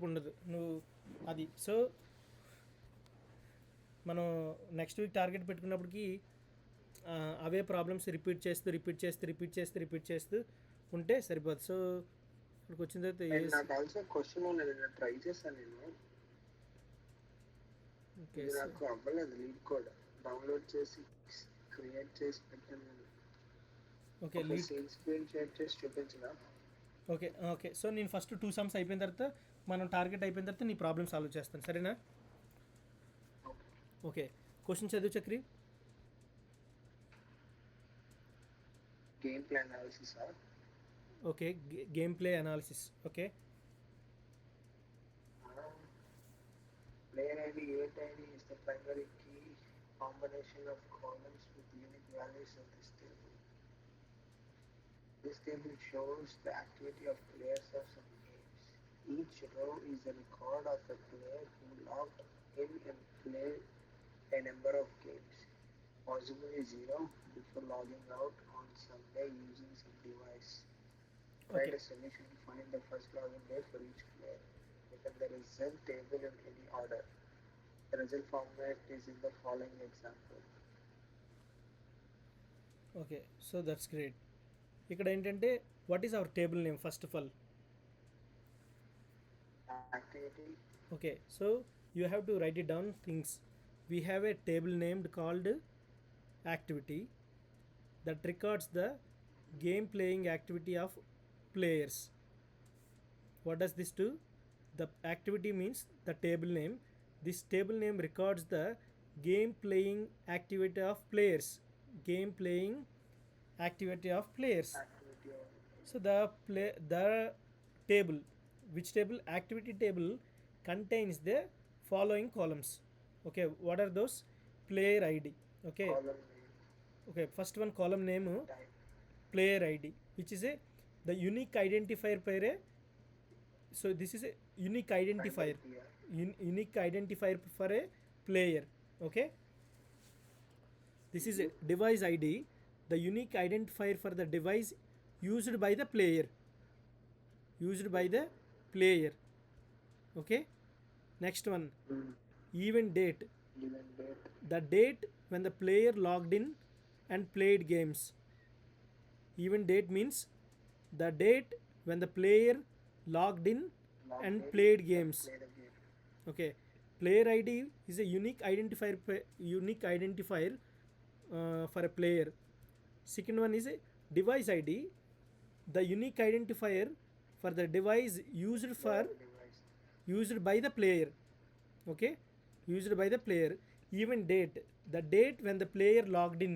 ఉండదు నువ్వు అది. సో మనం నెక్స్ట్ వీక్ టార్గెట్ పెట్టుకున్నప్పటికీ అవే ప్రాబ్లమ్స్ రిపీట్ చేస్తూ ఉంటే సరిపోదు. సో ఇక్కడికి వచ్చిన తర్వాత నాకు ఆల్సో క్వశ్చన్ ఉన్నది, నేను ట్రై చేశాను. నేను ఓకే ఇది నాకు అవ్వలేదు. లీడ్ కోడ్ డౌన్లోడ్ చేసి క్రియేట్ చేసి పెట్టాను. ఓకే లీడ్ సీన్ స్క్రీన్ షేర్ చేసి చూపించిన. Okay okay. సో నేను ఫస్ట్ 2 సమ్స్ అయిపోయిన తర్వాత మనం టార్గెట్ అయిపోయిన తర్వాత నీ ప్రాబ్లమ్ సాల్వ్ చేస్తాను, సరేనా? ఓకే, క్వశ్చన్ చదువు Chakri. Game play analysis. Okay, game play analysis. Okay, player ID, gate ID is the primary key combination of columns with unique values of this table. This table shows the activity of players of some games. Each row is a record of a player who logged in and played a number of games, possibly 0, before logging out on some day using some device. Write Okay. a solution to find the first login date for each player. Within the result table in any order. The result format is in the following example. Okay, so that's great. ఇక్కడ ఏంటంటే what is our table name first of all? Activity. Okay, so you have to right it down things. We have a table named called activity that records the game playing activity of players. What does this do? The activity means the table name. This table name records the game playing activity of players. Game playing activity of players. Activity. So the table, which table? Activity table contains the following columns. Okay, what are those? Player ID. Okay, Column name. okay, first one column name Type. player ID, which is the unique identifier per a. So this is a unique identifier. Primary player. Unique identifier for a player. Okay, this is a device ID, the unique identifier for the device used by the player. Okay, next one, event date, Event date. the date when the player logged in and played games. Event date means the date when the player logged in Log and date. played games. Play the game. Okay, player ID is a unique identifier for a player. Second one is a device ID, the unique identifier for the device used Device. by the player. Okay, used by the player. Event date, the date when the player logged in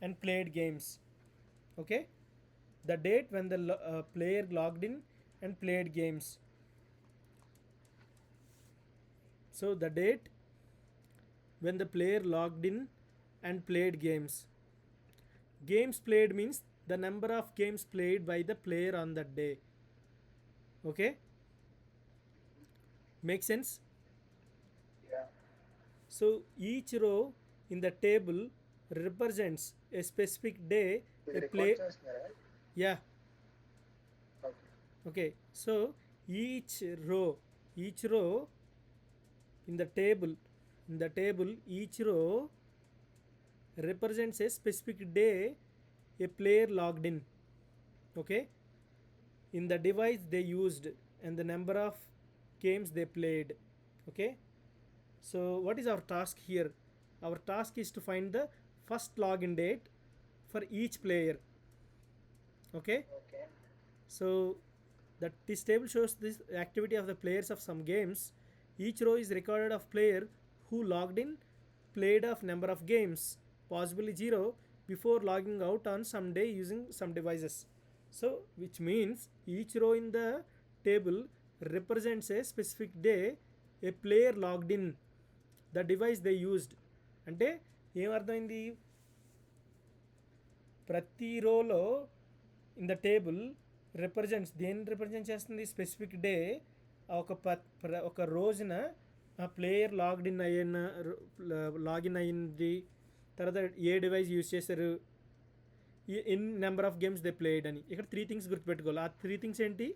and played games. Okay, the date when the player logged in and played games. So the date when the player logged in and played games. Games played means the number of games played by the player on that day. Okay, make sense? Yeah. So each row in the table represents a specific day This a record play. చేస్తున్నారా? Yeah. Okay. Okay, so each row in the table each row represents a specific day a player logged in. Okay, in the device they used and the number of games they played. Okay, so what is our task here? Our task is to find the first login date for each player. Okay, Okay. so that this table shows this activity of the players of some games. Each row is recorded of player who logged in, played of number of games, possibly 0, before logging out on some day using some devices. So which means each row in the table represents a specific day a player logged in, the device they used. అంటే ఏమర్థమైంది? ప్రతి రోలో in the table represents, దేన్ని represent చేస్తుంది? Specific day. ఒక రోజున ఆ player login అయ్యింది, తర్వాత ఏ డివైస్ యూజ్ చేశారు, in number of games they played అని. ఇక్కడ 3 థింగ్స్ గుర్తుపెట్టుకోవాలి. ఆ 3 థింగ్స్ ఏంటి?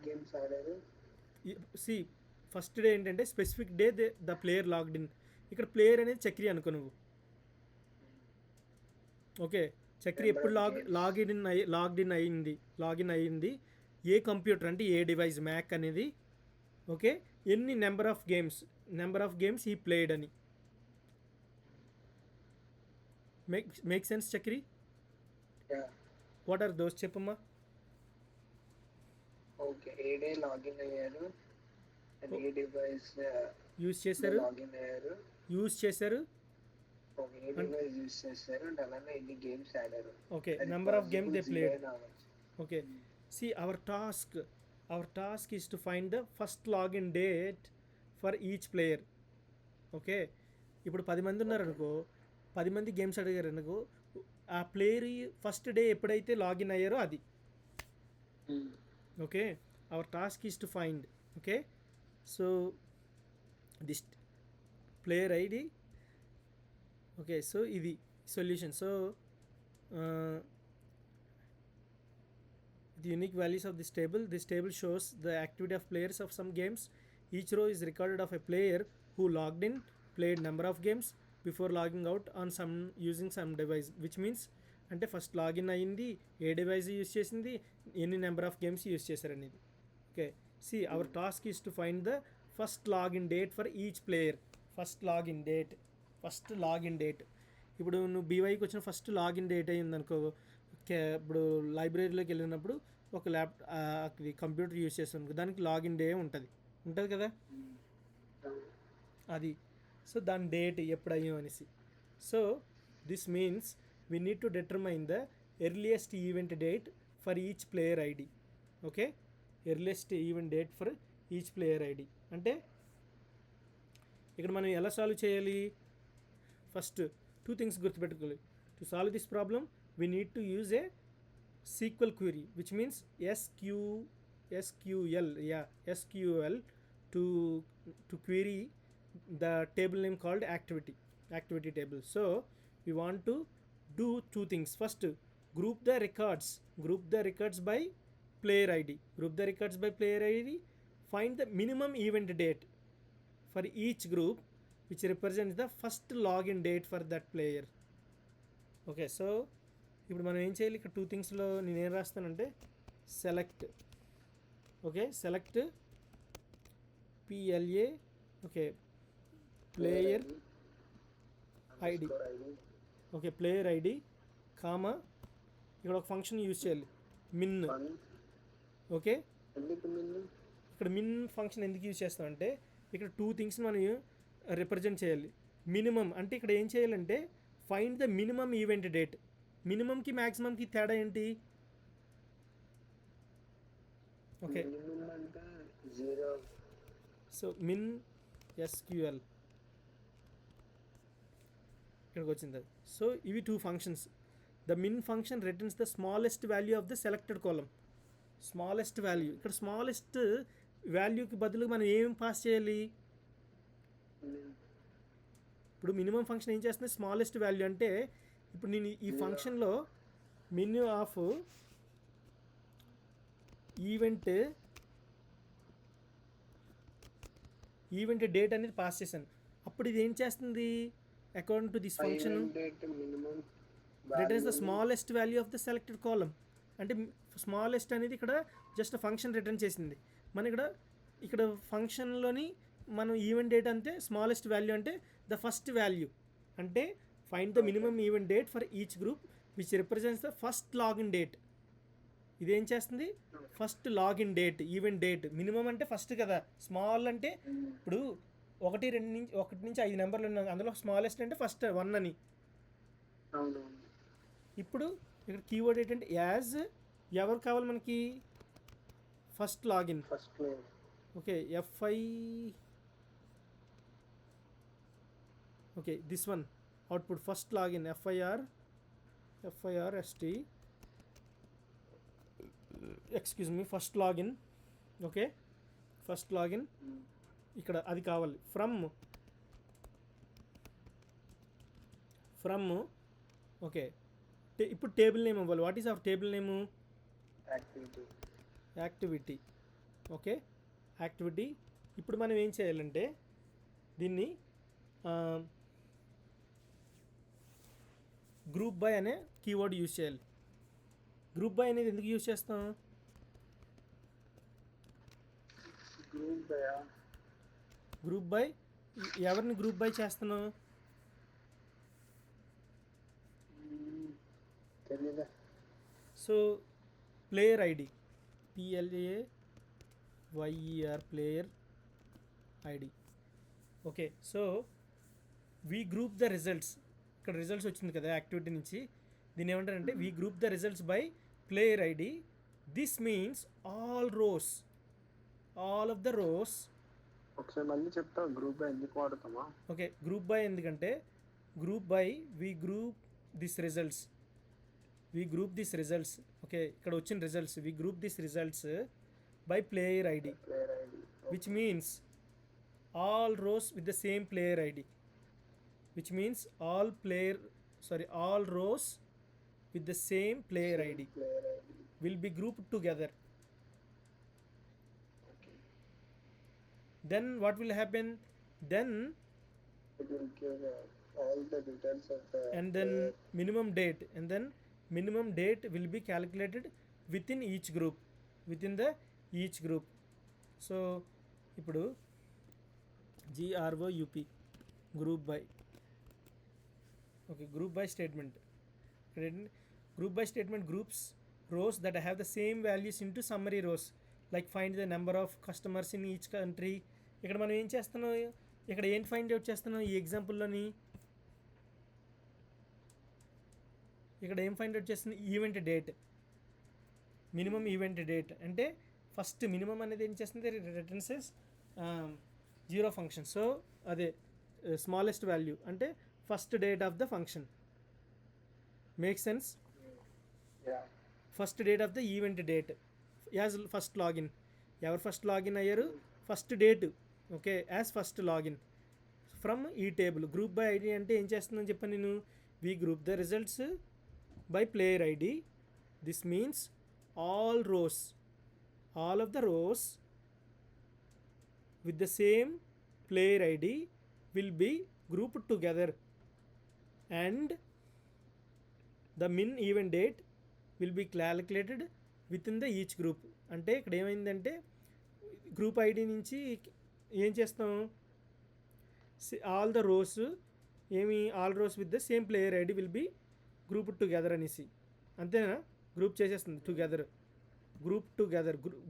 గేమ్స్ ఆడారు? సి ఫస్ట్ డే ఏంటంటే specific day the player logged in. ఇక్కడ ప్లేయర్ అనేది చక్రి అనుకో నువ్వు. ఓకే, చక్రి Number ఎప్పుడు of games. లాగిన్ అయ్యింది ఏ కంప్యూటర్ అంటే ఏ డివైస్ మ్యాక్ అనేది. ఓకే, ఎన్ని నెంబర్ ఆఫ్ గేమ్స్ ఈ ప్లేడ్ అని. Make sense Chakri? Yeah. What are those చెప్పమ్మా. ఓకే, ఏ డే లాగిన్ అయ్యారు అండ్ ఏ డివైస్ యూజ్ చేశారు లాగిన్ అయ్యారు, ఒక ఏ డివైస్ యూజ్ చేశారు అండ్ అలానే ఎన్ని గేమ్స్ ఆడారు. ఓకే, అది number of game they possible played. zero అవ్వచ్చు. Okay, see our task is to find the first login date for each player. Okay, ఇప్పుడు 10 మంది ఉన్నారనుకో, 10 మంది గేమ్స్ అడిగారు అనుకో, ఆ ప్లేయర్ ఫస్ట్ డే ఎప్పుడైతే లాగిన్ అయ్యారో అది. Okay, our task is to find. Okay, so this player ID. Okay, so ఇది solution. So the unique values of this table shows the activity of players of some games. Each row is recorded of a player who logged in, played number of games before logging out on some using some device, which means అంటే first login అయ్యింది, ఏ device use చేసింది, ఎన్ని number of games use చేశారనేది. Okay, see our task is to find the first login date for each player. First login date. ఇప్పుడు నువ్వు బీవైకి వచ్చిన first login date అయ్యింది అనుకో, ఇప్పుడు లైబ్రరీలోకి వెళ్ళినప్పుడు ఒక కంప్యూటర్ యూస్ చేస్తాను, దానికి లాగిన్ డే ఉంటుంది కదా అది. సో దాని డేట్ ఎప్పుడు అయ్యాం అనేసి. So this means we need to determine the earliest event date for each player ID. Okay, earliest event date for each player ID అంటే ఇక్కడ మనం ఎలా సాల్వ్ చేయాలి? ఫస్ట్ 2 things గుర్తుపెట్టుకోవాలి. To solve this problem we need to use a SQL query, which means SQL to query the table name called activity table. So we want to do 2 things. First, group the records by player ID. Find the minimum event date for each group which represents the first login date for that player. Okay, so ఇప్పుడు మనం ఏం చేయాలి? ఇక్కడ 2 thingsలో నేనేం రాస్తానంటే select. Okay, select PLA. Okay, player ID. Okay, player ID comma ఇక్కడ ఒక ఫంక్షన్ యూజ్ చేయాలి, మిన్. ఓకే, ఇక్కడ మిన్ ఫంక్షన్ ఎందుకు యూజ్ చేస్తామంటే ఇక్కడ 2 things మనం రిప్రజెంట్ చేయాలి. మినిమం అంటే ఇక్కడ ఏం చేయాలంటే find the minimum event date. మినిమంకి మ్యాక్సిమంకి తేడా ఏంటి? ఓకే, సో మిన్ SQL ఇక్కడికి వచ్చింది. సో ఇవి 2 functions. The min function returns the smallest value of the selected column. Smallest value, ఇక్కడ స్మాలెస్ట్ వాల్యూకి బదులు మనం ఏం పాస్ చేయాలి? ఇప్పుడు మినిమం ఫంక్షన్ ఏం చేస్తుంది? స్మాలెస్ట్ వాల్యూ అంటే ఇప్పుడు నేను ఈ ఫంక్షన్లో మెన్యూ ఆఫ్ ఈవెంట్ డేట్ అనేది పాస్ చేశాను. అప్పుడు ఇది ఏం చేస్తుంది? According to this function returns the smallest value of the selected column. అంటే స్మాలెస్ట్ అనేది ఇక్కడ జస్ట్ ఫంక్షన్ రిటర్న్ చేసింది. మన ఇక్కడ ఫంక్షన్లోని మనం ఈవెంట్ డేట్ అంటే స్మాలెస్ట్ వాల్యూ అంటే ద ఫస్ట్ వాల్యూ. అంటే find the minimum event date for each group which represents the first login date. ఇదేం చేస్తుంది? First login date, event date. Minimum అంటే ఫస్ట్ కదా, స్మాల్ అంటే ఇప్పుడు 1 నుంచి 5 నెంబర్లు ఉన్నాయి, అందులో స్మాలెస్ట్ అంటే ఫస్ట్ 1 అని. ఇప్పుడు ఇక్కడ కీవర్డ్ ఏంటంటే యాజ్. ఎవరు కావాలి మనకి? First login. Okay, FI. Okay, this one output first login FIRST. Excuse me, first login. Okay, first login ఇక్కడ అది కావాలి. ఫ్రమ్ ఓకే, ఇప్పుడు టేబుల్ నేమ్ ఇవ్వాలి. What is our table name? Activity. Okay activity. ఇప్పుడు మనం ఏం చేయాలంటే దీన్ని గ్రూప్ బై అనే కీవర్డ్ యూజ్ చేయాలి. గ్రూప్ బై అనేది ఎందుకు యూజ్ చేస్తాం? గ్రూప్ బయా గ్రూప్ బై ఎవరిని గ్రూప్ బై చేస్తున్నాం? తెలీదా? So player ID PLAYER player ID. Okay so we group the results. ఇక్కడ రిజల్ట్స్ వచ్చింది కదా యాక్టివిటీ నుంచి, దీన్ని ఏమంటారంటే we group the results by player ID. This means all rose, all of the rose. ఒకసారి మళ్ళీ చెప్తా, గ్రూప్ బై ఎందుకు వాడతామా? ఓకే గ్రూప్ బై ఎందుకంటే group by we group this results, we group this results. Okay ఇక్కడ వచ్చిన results we group this results by player ID, player ID. which means all rows with the same player id, which means all rows with the same player id player ID. will be grouped together. Okay. Then what will happen? Then It will give all the details of the and then player. minimum date will be calculated within each group, within the each group. So ఇప్పుడు GROUP group by. Okay group by statement. Group by statement groups rows that have the same values into summary rows like find the number of customers in each country. ఇక్కడ మనం ఏం చేస్తున్నాం, ఇక్కడ ఏం find out చేస్తున్నాం ఈ ఎగ్జాంపుల్లోని? ఇక్కడ ఏం ఫైండ్ అవుట్ చేస్తుంది? Event date, minimum event date. అంటే ఫస్ట్ మినిమం అనేది ఏం చేస్తుంది, రిటర్న్సెస్ 0 ఫంక్షన్. సో అదే స్మాలెస్ట్ వాల్యూ అంటే first date of the function. Make sense? Yeah. First date of the event date as first login. ఎవరు ఫస్ట్ లాగిన్ అయ్యారు? First date. Okay as first login from ఈ table. Group by ID అంటే ఏం చేస్తుందని చెప్పాను నేను, we group the results by player ID. This means all rose, all of the rows with the same player id will be grouped together and the min event date will be calculated within the each group. అంటే ఇక్కడ ఏమైందంటే group ID నుంచి ఏం చేస్తాం, all the rose all rows with the same player ID will be group together అనేసి. అంతేనా? Group చేసేస్తుంది together.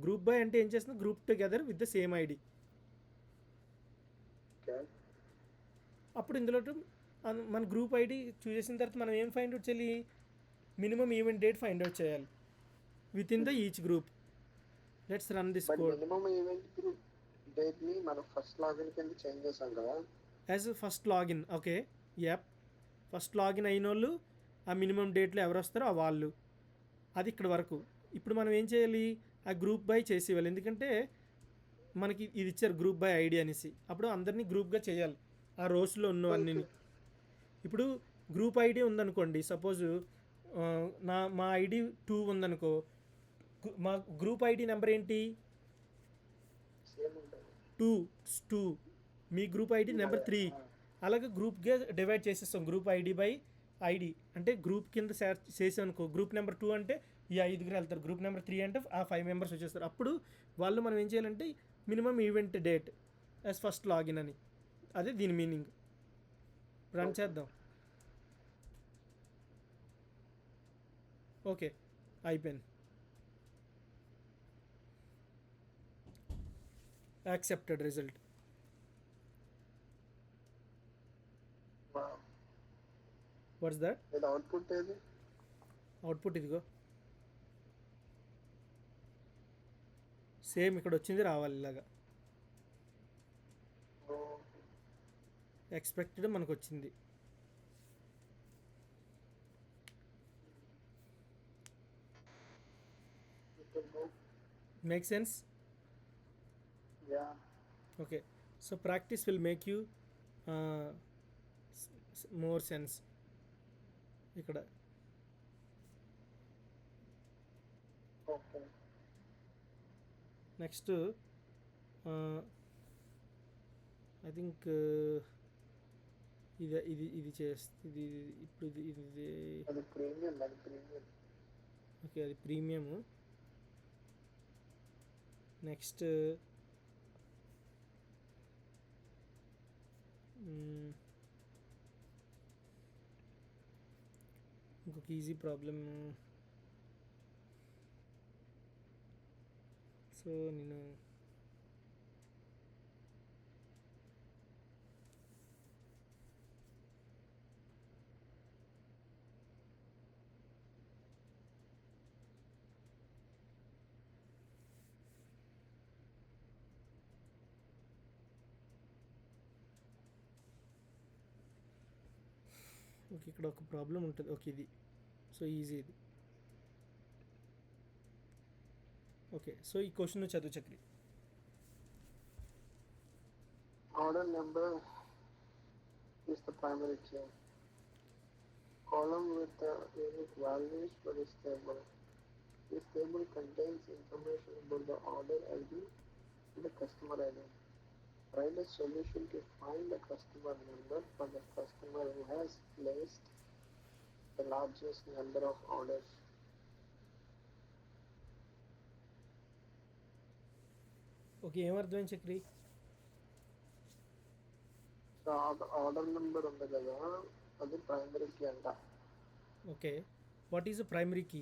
Group by అంటే ఏం చేస్తుంది, group together with the same ID. Okay. అప్పుడు ఇందులో మన గ్రూప్ ఐడి చూస్ చేసిన తర్వాత మనం ఏం ఫైండ్ అవుట్ చేయాలి, minimum event date find out చేయాలి with in the each group. Let's run this but code. Minimum event group date ని మనం ఫస్ట్ లాగిన్ కింద చేంజ్ చేసాం కదా. As first login. Okay app first login అయిన వాళ్ళు ఆ మినిమం డేట్లో ఎవరు వస్తారో ఆ వాళ్ళు, అది ఇక్కడ వరకు. ఇప్పుడు మనం ఏం చేయాలి, ఆ గ్రూప్ బై చేసి ఇవ్వాలి. ఎందుకంటే మనకి ఇది ఇచ్చారు గ్రూప్ బై ఐడి అనేసి, అప్పుడు అందరినీ గ్రూప్గా చేయాలి ఆ రోస్లో ఉన్నవన్నీ. ఇప్పుడు గ్రూప్ ఐడి ఉందనుకోండి, సపోజ్ మా ఐడి 2 ఉందనుకో, మా గ్రూప్ ఐడి నెంబర్ ఏంటి? సేమ్ ఉంటుంది. 2. మీ గ్రూప్ ఐడి నెంబర్ 3. అలాగే గ్రూప్గా డివైడ్ చేసేస్తాం. గ్రూప్ ఐడి బై ఐడి అంటే గ్రూప్ కింద చేసాం అనుకో, గ్రూప్ నెంబర్ 2 అంటే ఈ 5 వెళ్తారు, గ్రూప్ నెంబర్ 3 అంటే ఆ 5 మెంబర్స్ వచ్చేస్తారు. అప్పుడు వాళ్ళు మనం ఏం చేయాలంటే minimum event date as first login అని, అదే దీని మీనింగ్. రన్ చేద్దాం. ఓకే అయిపోయింది. Accepted result. What's that? ఇది అవుట్పుట్ ఏది? అవుట్పుట్ ఇదిగో సేమ్ ఇక్కడ వచ్చింది రావాలి ఇలాగా. ఎక్స్పెక్టెడ్ మనకు వచ్చింది. Make sense? Yeah. Okay so practice will make you more sense. ఇక్కడ Okay. నెక్స్ట్ ఐ థింక్ ఇది చేస్తుంది. ఇప్పుడు ఇది అది ప్రీమియం, అది ప్రీమియం. ఓకే, అది ప్రీమియము. నెక్స్ట్ ఇంకొక ఈజీ ప్రాబ్లమ్. సో నేను ఓకే, ఇక్కడ ఒక ప్రాబ్లం ఉంటుంది. ఓకే, ఇది సో ఈజీ ఇది. ఓకే, సో ఈ క్వశ్చన్ చదువు Chakri. Order number is the primary key. Column with the unique values for this table. This table contains information about the order ID and the customer ID. Write a solution to find the customer number for the customer who has placed the largest number of orders. Okay, ఏమర్థమైంది Chakri? So order number ఉంది కదా, అది primary key అంట. Okay, what is the primary key?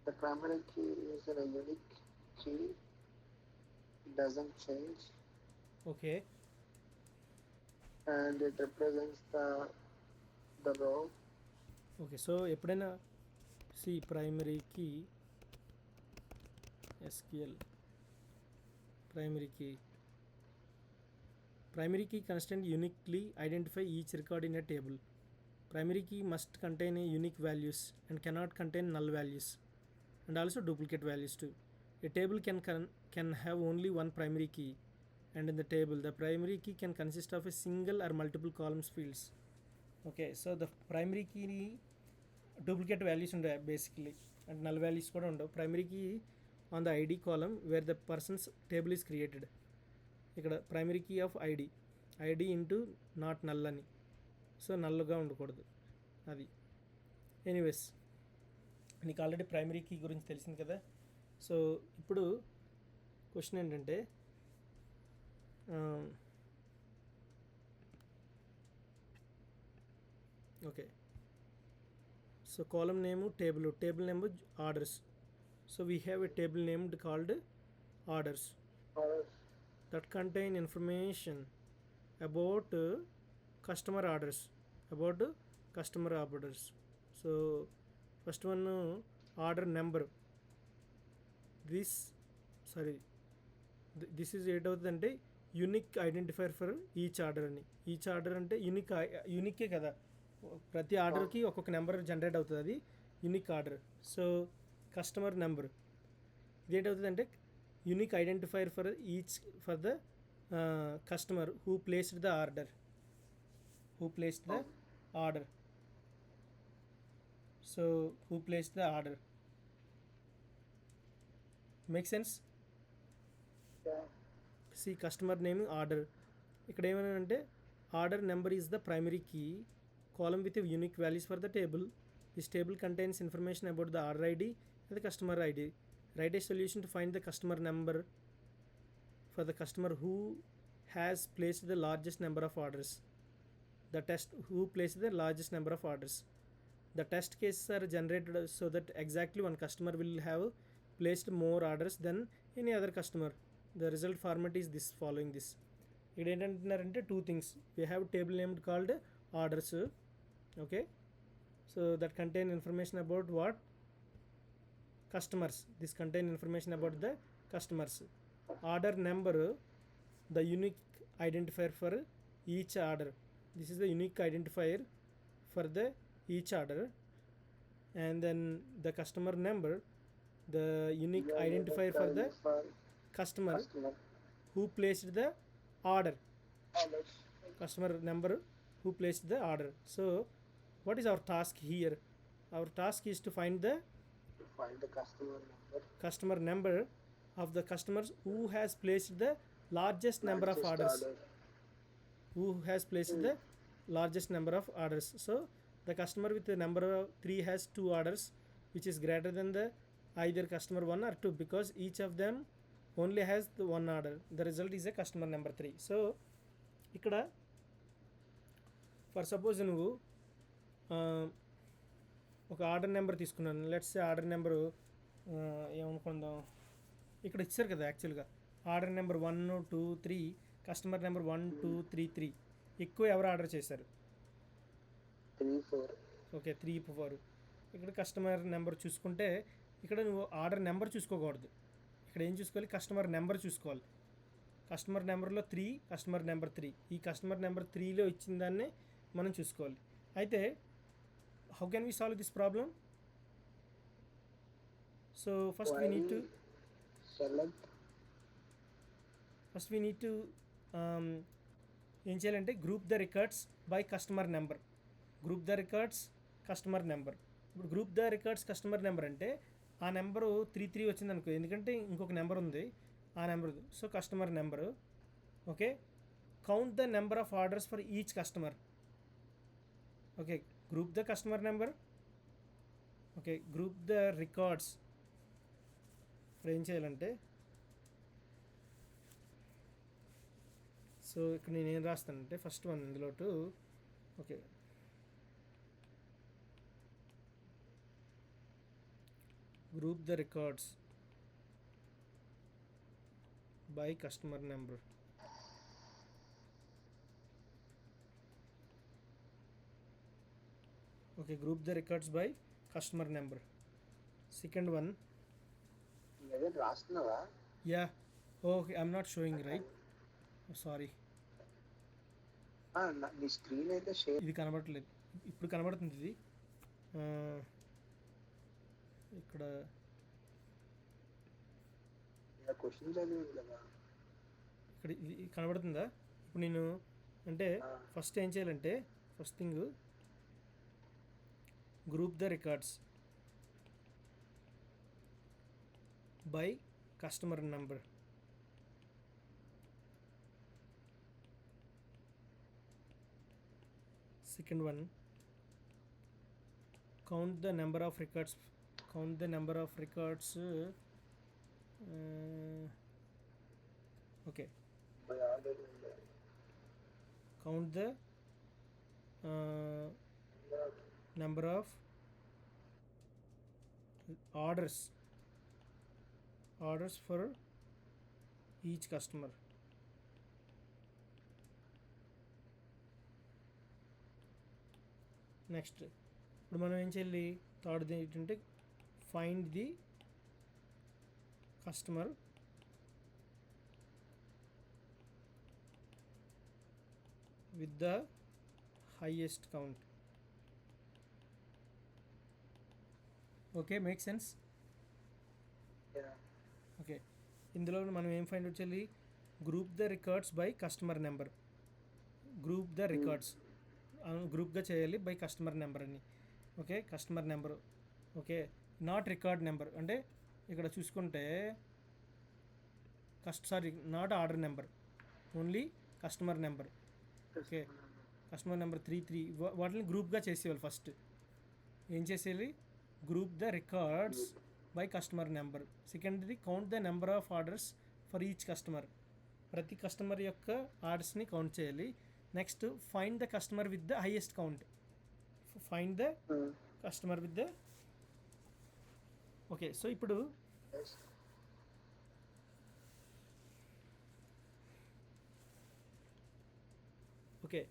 The primary key is a unique key. It doesn't change okay, and it represents the row. Okay, so ఎప్పుడైనా primary key SQL primary key constant uniquely identify each record in a table. Primary key must contain a unique values and cannot contain null values and also duplicate values too. A table can have only one primary key, and in the table the primary key can consist of a single or multiple columns fields. Okay, so the primary key duplicate values undayi basically, and null values kuda undavu. Primary key on the ID column where the person's table is created. ఇక్కడ primary key of ID into not null అని. సో నల్గా ఉండకూడదు అది. Anyways, నీకు already primary key గురించి తెలిసింది కదా. సో ఇప్పుడు క్వశ్చన్ ఏంటంటే, okay, so column name table name orders. So we have a table named called orders that contain information about customer orders. So first one, order number. This is ఏంటవుతుందంటే unique identifier for each order అని. Each order అంటే యూనికే కదా, ప్రతి ఆర్డర్కి ఒక్కొక్క number generate అవుతుంది, అది unique order. So customer number ఇదేంటవుతుందంటే unique identifier for the customer who placed the order. So who placed the order. Make sense? Customer name order. ఇక్కడ ఏమనంటే order number is the primary key, column with unique values for the table. This table contains information about the order ID and the customer ID. Write a solution to find the customer number for the customer who has placed the largest number of orders. The test cases are generated so that exactly one customer will have placed more orders than any other customer. The result format is this, following this. ఇక్కడ ఏంటంటున్నారంటే two things. We have table named called orders. Okay, so that contain information about what? Customers. This contain information about the customers. Order number, the unique identifier for each order. This is the unique identifier for the each order. And then the customer number, the unique identifier for the customer who placed the order. Customer number who placed the order. So what is our task here? Our task is to find the customer number. customer number of the customers who has placed the largest number of Largest orders. order. Who has placed the largest number of orders. So the customer with the number of 3 has 2 orders, which is greater than the either customer 1 or 2, because each of them only has the one order. The result is a customer number 3. So ఇక్కడ for suppose నువ్వు ఒక order number తీసుకున్నాను. Let's order number ఏమనుకుందాం, ఇక్కడ ఇచ్చారు కదా యాక్చువల్గా order number 1 2 3, customer number 1 2 3 3. ఎక్కువ ఎవరు ఆర్డర్ చేశారు? 3 4. ఓకే 3 4. ఇక్కడ కస్టమర్ నెంబర్ చూసుకుంటే ఇక్కడ నువ్వు ఆర్డర్ నెంబర్ చూసుకోకూడదు. ఇక్కడ ఏం చూసుకోవాలి? కస్టమర్ నెంబర్ చూసుకోవాలి. కస్టమర్ నెంబర్లో 3, కస్టమర్ నెంబర్ 3, ఈ కస్టమర్ నెంబర్ 3లో ఇచ్చిన దాన్ని మనం చూసుకోవాలి. అయితే how can we solve this problem? So first we need to ఏం చేయాలంటే group the records by customer number. Group the records customer number. ఇప్పుడు group the records customer number అంటే ఆ నెంబరు 3 3 వచ్చింది అనుకో, ఎందుకంటే ఇంకొక నెంబర్ ఉంది ఆ number. So customer number. Okay, count the number of orders for each customer. Okay, group the customer number. Okay, group the records. ఇప్పుడు ఏం చేయాలంటే, సో ఇక్కడ నేను ఏం రాస్తానంటే ఫస్ట్ వన్ ఇందులో to, okay group the records by customer number. Okay, group the records by customer number. Second one, yeah, okay, I'm not showing right. Oh, sorry, నీ screen అయితే share. ఇది కనబడట్లేదు, ఇప్పుడు కనబడుతుంది ఇది. ఇక్కడ క్వశ్చన్ చదివింది కదా, ఇక్కడ ఇది కనబడుతుందా? ఇప్పుడు నేను అంటే ఫస్ట్ ఏం చేయాలంటే, first thing group the records by customer number. Second one, count the number of records. Count the number of records. Okay, by order. count the number of orders for each customer. Next ఇప్పుడు మనం ఏం చేయాలి? థర్డ్ది ఏంటంటే find the customer with the highest count. Okay, make sense? Okay, ఇందులో మనం ఏం find out చేయాలి? Group the records by customer number. Group the records గ్రూప్గా చేయాలి బై కస్టమర్ నెంబర్ అని. Okay, customer number. Okay, not record number. అంటే ఇక్కడ చూసుకుంటే not order number, only customer number. Okay, customer number 3 3 వాటిని గ్రూప్గా చేసేవాళ్ళు. ఫస్ట్ ఏం చేసేయాలి? Group the records by customer number. సెకండ్ది count the number of orders for each customer. ప్రతి కస్టమర్ యొక్క ఆర్డర్స్ని కౌంట్ చేయాలి. Next find the customer with the highest count. Find the customer with the. Okay, so ఇప్పుడు okay,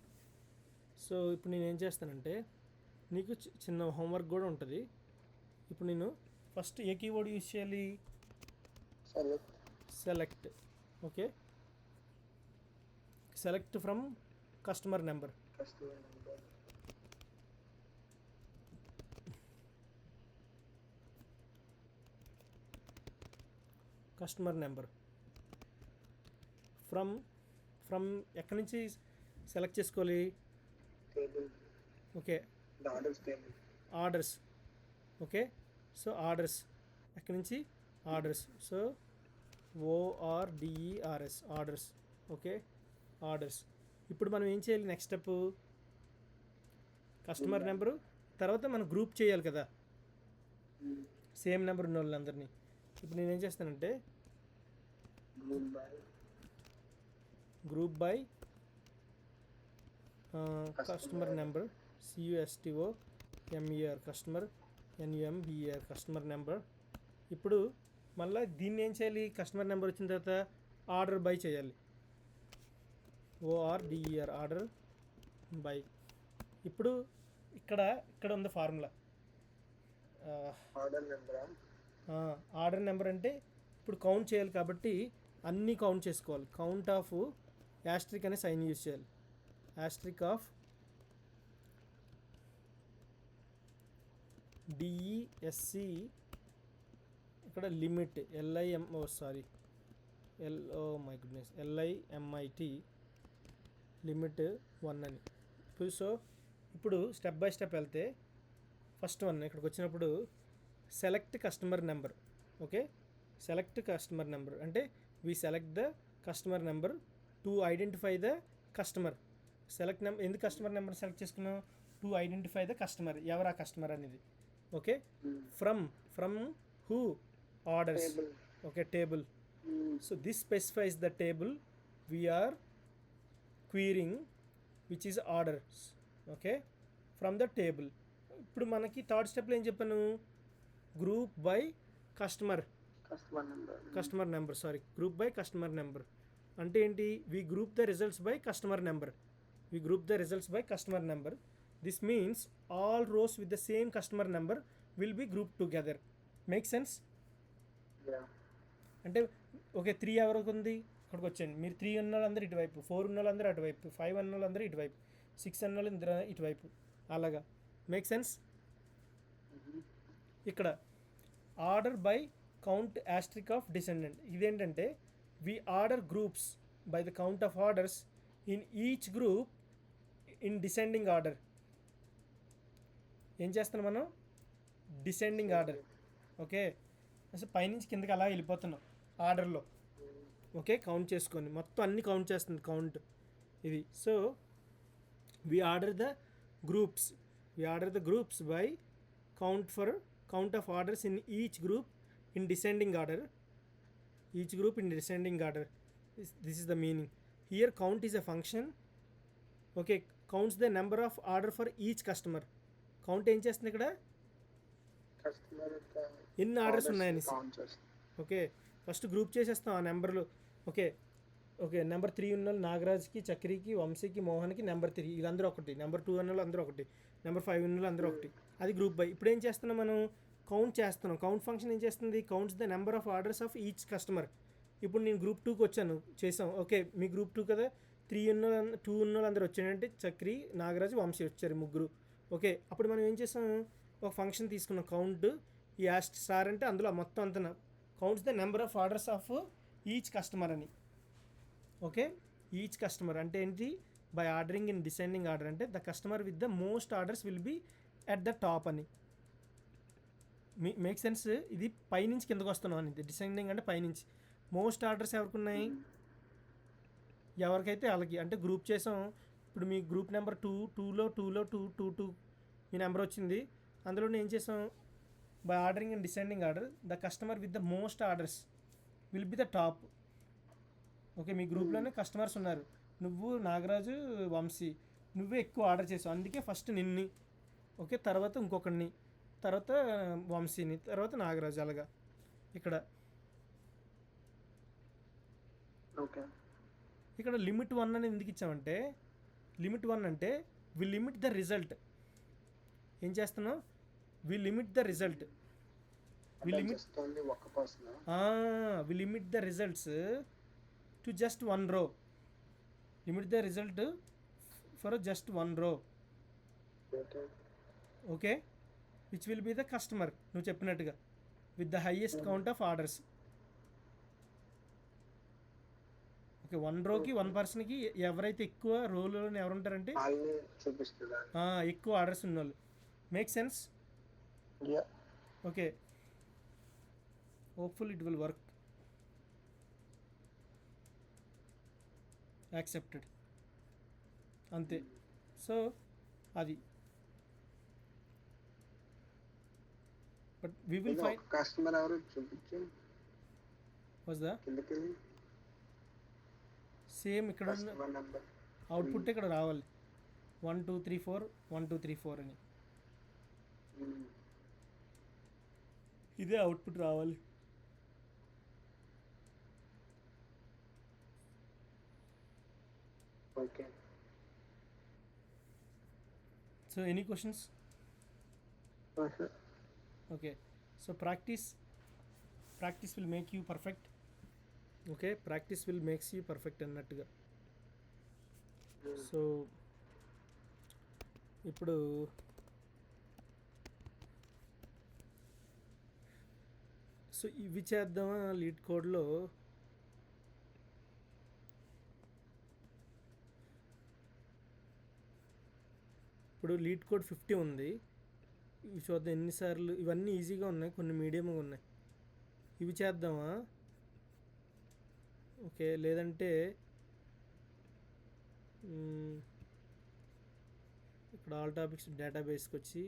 so ఇప్పుడు నేను ఏం చేస్తానంటే నీకు చిన్న హోంవర్క్ కూడా ఉంటుంది. ఇప్పుడు నేను ఫస్ట్ ఏ కీవర్డ్ యూజ్ చేయాలి? Select. Okay, select from customer number. Customer number from ఎక్కడి నుంచి సెలెక్ట్ చేసుకోవాలి? Okay, orders. Okay, so orders ఎక్కడి నుంచి? Orders. So ORDERS orders. Okay, orders. ఇప్పుడు మనం ఏం చేయాలి? నెక్స్ట్ స్టెప్ కస్టమర్ నెంబరు, తర్వాత మనం గ్రూప్ చేయాలి కదా సేమ్ నెంబర్ ఉన్న వాళ్ళందరినీ. ఇప్పుడు నేను ఏం చేస్తానంటే group by customer number, CUSTOMER customer, NUMBER customer number. ఇప్పుడు మళ్ళీ దీన్ని ఏం చేయాలి? కస్టమర్ నెంబర్ వచ్చిన తర్వాత ఆర్డర్ బై చేయాలి. ORDER order by. ఇప్పుడు ఇక్కడ ఉంది ఫార్ములా. ఆర్డర్ నెంబర్ అంటే ఇప్పుడు కౌంట్ చేయాలి కాబట్టి అన్నీ కౌంట్ చేసుకోవాలి. కౌంట్ ఆఫ్ యాస్ట్రిక్ అనే సైన్ యూజ్ చేయాలి. యాస్ట్రిక్ ఆఫ్ DESC, ఇక్కడ లిమిట్ LIMIT లిమిట్ 1 అని. సో ఇప్పుడు స్టెప్ బై స్టెప్ వెళ్తే ఫస్ట్ వన్ ఇక్కడికి వచ్చినప్పుడు select customer number. Okay, select customer number అంటే we select the customer number to identify the customer. Select number ఎందుకు customer number select చేసుకున్నాం? To identify the customer, ఎవరు ఆ customer అనేది. Okay, from who orders. Okay, table. So this specifies the table we're querying which is orders. Okay, from the table. ఇప్పుడు మనకి third స్టెప్లో ఏం చెప్పాను? Group by customer number. Group by customer number అంటే ఏంటి? We group the results by customer number. This means all rows with the same customer number will be group together. Make sense? అంటే okay, 3 ఎవరికి ఉంది? ఇక్కడికి వచ్చేయండి. మీరు 3 ఉన్న వాళ్ళందరూ ఇటువైపు, 4 ఉన్న వాళ్ళందరూ అటువైపు, 5 ఉన్న వాళ్ళందరూ ఇటువైపు, 6 అన్న వాళ్ళందరూ ఇటువైపు. అలాగా. Make sense? ఇక్కడ order by count asterisk of descendant. ఇదేంటంటే we order groups by the count of orders in each group in descending order. ఏం చేస్తున్నాం మనం? Descending order. ఓకే, అసలు పైనుంచి కిందకి అలా వెళ్ళిపోతున్నాం ఆర్డర్లో. ఓకే, కౌంట్ చేసుకొని మొత్తం అన్ని కౌంట్ చేస్తుంది కౌంట్ ఇది. So we order the groups by count of orders in each group in descending order. This is the meaning. Here count is a function. Okay, counts the number of order for each customer. Count ఏం చేస్తుంది ఇక్కడ? ఎన్ని orders ఉన్నాయని. Okay, first group చేసేస్తాం ఆ నెంబర్లు. Okay, number 3 ఉన్న నాగరాజ్కి, చక్రికి, వంశీకి, మోహన్కి నెంబర్ 3 వీళ్ళందరూ ఒకటి. నెంబర్ 2 ఉన్న అందరూ ఒకటి. నెంబర్ 5 ఉన్న అందరూ ఒకటి. అది గ్రూప్ బై. ఇప్పుడు ఏం చేస్తున్నాం మనం? కౌంట్ చేస్తున్నాం. కౌంట్ ఫంక్షన్ ఏం చేస్తుంది? Counts the number of orders of each customer. ఇప్పుడు నేను గ్రూప్ 2కి వచ్చాను, చేసాం. ఓకే, మీ గ్రూప్ 2 కదా, 2 ఉన్న వాళ్ళందరూ వచ్చారంటే చక్రి, నాగరాజు, వంశీ వచ్చారు, ముగ్గురు. ఓకే, అప్పుడు మనం ఏం చేసాం? ఒక ఫంక్షన్ తీసుకున్నాం. కౌంట్ ఈ యాస్ట్ స్టార్ అంటే అందులో మొత్తం అంత counts the number of orders of each customer అని. ఓకే, ఈచ్ కస్టమర్ అంటే ఏంటి? By ordering in descending order అంటే the customer with the most orders will be at the top అని. Make sense? ఇది పైనుంచి కిందకు వస్తున్నాం అని. డిసెండింగ్ అంటే పైనుంచి. మోస్ట్ ఆర్డర్స్ ఎవరికి ఉన్నాయి? ఎవరికైతే వాళ్ళకి. అంటే గ్రూప్ చేసాం. ఇప్పుడు మీ గ్రూప్ నెంబర్ 2లో 2 మీ నెంబర్ వచ్చింది. అందులో ఏం చేసాం? By ordering in descending order the customer with the most orders will be the top. Okay, మీ గ్రూప్లోనే కస్టమర్స్ ఉన్నారు. నువ్వు, నాగరాజు, వంశీ, నువ్వే ఎక్కువ ఆర్డర్ చేసావు, అందుకే ఫస్ట్ నిన్ని. ఓకే, తర్వాత ఇంకొకరిని, తర్వాత వంశీని, తర్వాత నాగరాజు. అలాగా ఇక్కడ. ఓకే, ఇక్కడ లిమిట్ 1 అని ఎందుకు ఇచ్చామంటే, లిమిట్ 1 అంటే వి లిమిట్ ద రిజల్ట్. ఏం చేస్తున్నాం? We limit the result. We limit the results to just 1 row. Limit the result for just 1 row. Okay, which will be the customer నువ్వు చెప్పినట్టుగా with the highest count of orders. Okay, 1 rowకి 1 personకి ఎవరైతే ఎక్కువ రోలో ఎవరు ఉంటారంటే ఎక్కువ ఆర్డర్స్ ఉన్న వాళ్ళు. Make sense? Okay, hopeful it will work. Accepted, అంతే. సో అది, బట్ వీ విల్ ఏదో ఫైండ్ ఒక కస్టమర్ ఎవరు చూపించు వాజ్ ద కిందకి సేమ్ ఇక్కడ ఉన్న కస్టమర్ నెంబర్. అవుట్పుట్ ఇక్కడ రావాలి 1 2 3 4 1 2 3 4 అని. ఇదే అవుట్పుట్ రావాలి. Okay. So any questions? Okay, so practice will make you perfect. Okay, practice will makes you perfect అన్నట్టుగా. సో ఇప్పుడు సో ఇవి చేద్దామా లీడ్ కోడ్లో? ఇప్పుడు లీడ్ కోడ్ 50 ఉంది. ఇవి చూద్దాం ఎన్నిసార్లు. ఇవన్నీ ఈజీగా ఉన్నాయి, కొన్ని మీడియంగా ఉన్నాయి. ఇవి చేద్దామా? ఓకే, లేదంటే ఇక్కడ ఆల్ టాపిక్స్ డేటాబేస్కి వచ్చి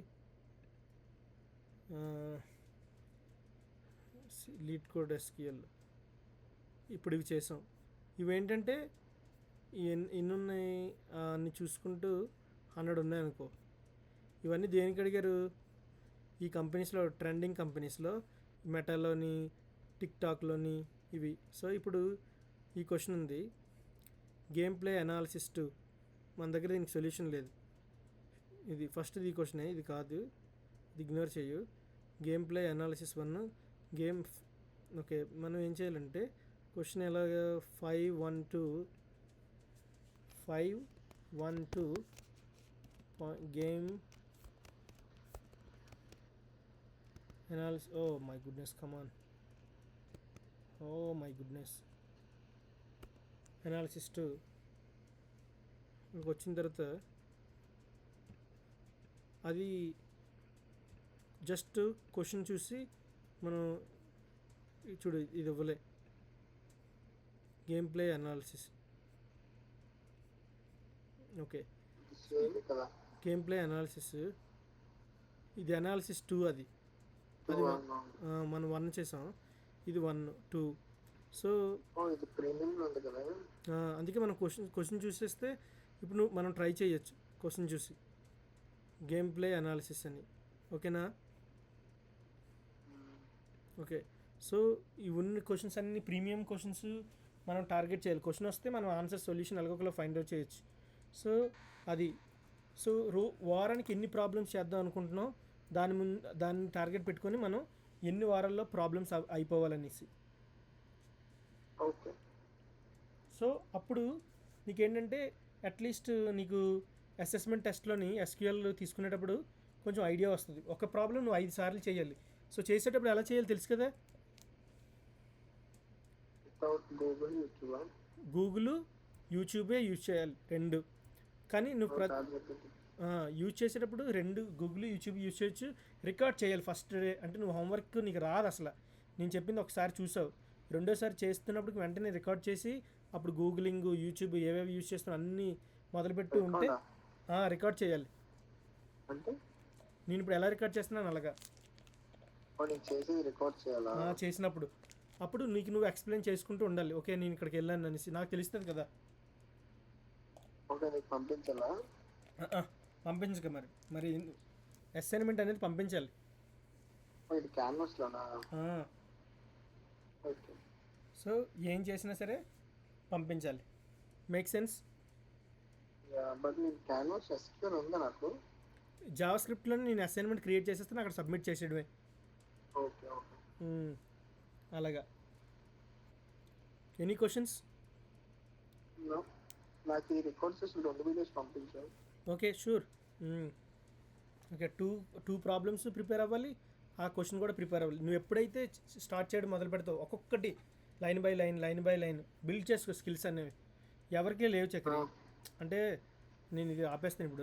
లీడ్ కోడ్ ఎస్క్యూఎల్ ఇప్పుడు ఇవి చేసాం. ఇవేంటంటే ఎన్ని ఉన్నాయి అన్ని చూసుకుంటూ 100 ఉన్నాయనుకో. ఇవన్నీ దేనికి అడిగారు? ఈ కంపెనీస్లో, ట్రెండింగ్ కంపెనీస్లో, మెటాలోని, టిక్టాక్లోని ఇవి. సో ఇప్పుడు ఈ క్వశ్చన్ ఉంది, గేమ్ ప్లే అనాలిసిస్ 2. మన దగ్గర దీనికి సొల్యూషన్ లేదు. ఇది ఫస్ట్ ఈ క్వశ్చనే, ఇది కాదు, ఇది ఇగ్నోర్ చేయు. Game play analysis 1 game. Okay, మనం ఏం చేయాలంటే క్వశ్చన్ ఎలాగ 512 game analysis. Oh my goodness, come on. Oh my goodness, analysis 2 వచ్చిన తర్వాత అది జస్ట్ క్వశ్చన్ చూసి మనం చూడు, ఇది ఇవ్వలే. Game play analysis. Okay, game play analysis, ఇది అనాలిసిస్ 2. అది మనం 1 చేసాం, ఇది 1 2. సో ఇది ప్రీమియంలో ఉంది కదా. అందుకే మనం క్వశ్చన్ చూసేస్తే ఇప్పుడు మనం ట్రై చేయొచ్చు క్వశ్చన్ చూసి, గేమ్ ప్లే అనాలిసిస్ అని. ఓకేనా? ఓకే, సో ఈ ఉన్న క్వశ్చన్స్ అన్ని ప్రీమియం క్వశ్చన్స్ మనం టార్గెట్ చేయాలి. క్వశ్చన్ వస్తే మనం ఆన్సర్ సొల్యూషన్ ఎలాగోలా ఫైండ్ అవుట్ చేయొచ్చు. సో అది, సో వారానికి ఎన్ని ప్రాబ్లమ్స్ చేద్దాం అనుకుంటున్నాం, దాన్ని టార్గెట్ పెట్టుకొని మనం ఎన్ని వారాల్లో ప్రాబ్లమ్స్ అయిపోవాలనేసి. ఓకే, సో అప్పుడు నీకేంటంటే అట్లీస్ట్ నీకు అసెస్మెంట్ టెస్ట్లోని ఎస్క్యూఎల్ తీసుకునేటప్పుడు కొంచెం ఐడియా వస్తుంది. ఒక ప్రాబ్లం నువ్వు 5 సార్లు చేయాలి. సో చేసేటప్పుడు ఎలా చేయాలి తెలుసు కదా? గూగుల్, యూట్యూబే యూజ్ చేయాలి, 2. కానీ నువ్వు యూజ్ చేసేటప్పుడు 2 గూగుల్, యూట్యూబ్ యూజ్ చేయొచ్చు. రికార్డ్ చేయాలి ఫస్ట్ డే. అంటే నువ్వు హోంవర్క్ నీకు రాదు అసలు, నేను చెప్పింది ఒకసారి చూసావు, రెండోసారి చేస్తున్నప్పుడు వెంటనే రికార్డ్ చేసి అప్పుడు గూగులింగ్, యూట్యూబ్ ఏవేవి యూజ్ చేస్తున్నావు అన్నీ మొదలుపెట్టి ఉంటే రికార్డ్ చేయాలి. అంటే నేను ఇప్పుడు ఎలా రికార్డ్ చేస్తున్నాను అలాగా రికార్డ్ చేయాలా? చేసినప్పుడు అప్పుడు నీకు నువ్వు ఎక్స్ప్లెయిన్ చేసుకుంటూ ఉండాలి. ఓకే, నేను ఇక్కడికి వెళ్ళాను అనేసి నాకు తెలుస్తుంది కదా. ఓకే, నీకు పంపించాలా? పంపించక మరి అసైన్మెంట్ అనేది పంపించాలి. ఇది క్యాన్వాస్లోనా? ఓకే, సో ఏం చేసినా సరే పంపించాలి. Make sense? బట్ నేను క్యాన్వాస్ ఎస్క్యూఎల్ ఉందా నాకు? జావా స్క్రిప్ట్లో నేను అసైన్మెంట్ క్రియేట్ చేసేస్తాను, అక్కడ సబ్మిట్ చేసేయడమే. ఓకే ఓకే, అలాగా. Any questions? నాకు ఈ రికార్డ్ చేసి 2 వీడియోస్ పంపించాను. Okay, sure. Okay, two problems prepare అవ్వాలి, ఆ క్వశ్చన్ కూడా ప్రిపేర్ అవ్వాలి. నువ్వు ఎప్పుడైతే స్టార్ట్ చేయడం మొదలు పెడతావు, ఒక్కొక్కటి లైన్ బై లైన్ బిల్డ్ చేసుకో స్కిల్స్ అనేవి. ఎవరికీ లేవు చక్రి. అంటే నేను ఇది ఆపేస్తాను ఇప్పుడు.